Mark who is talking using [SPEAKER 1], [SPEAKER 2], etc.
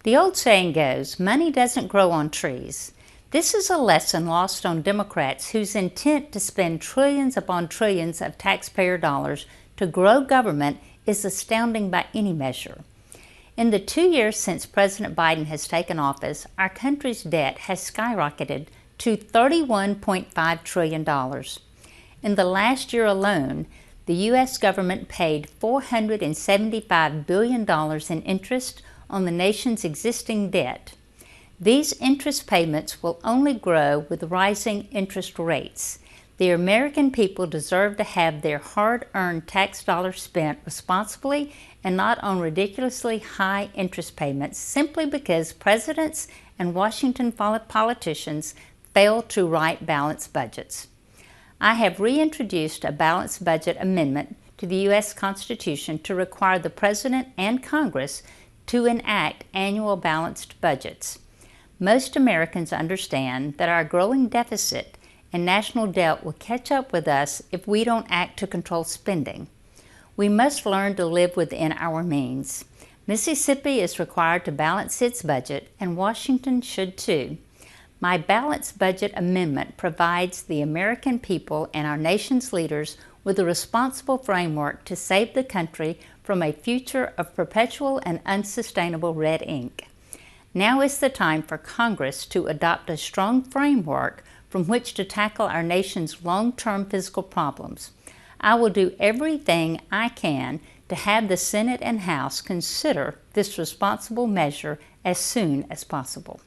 [SPEAKER 1] The old saying goes, money doesn't grow on trees. This is a lesson lost on Democrats whose intent to spend trillions upon trillions of taxpayer dollars to grow government is astounding by any measure. In the 2 years since President Biden has taken office, our country's debt has skyrocketed to $31.5 trillion. In the last year alone, the U.S. government paid $475 billion in interest on the nation's existing debt. These interest payments will only grow with rising interest rates. The American people deserve to have their hard-earned tax dollars spent responsibly and not on ridiculously high interest payments simply because presidents and Washington politicians fail to write balanced budgets. I have reintroduced a balanced budget amendment to the U.S. Constitution to require the President and Congress to enact annual balanced budgets. Most Americans understand that our growing deficit and national debt will catch up with us if we don't act to control spending. We must learn to live within our means. Mississippi is required to balance its budget, and Washington should too. My balanced budget amendment provides the American people and our nation's leaders with a responsible framework to save the country from a future of perpetual and unsustainable red ink. Now is the time for Congress to adopt a strong framework from which to tackle our nation's long-term fiscal problems. I will do everything I can to have the Senate and House consider this responsible measure as soon as possible.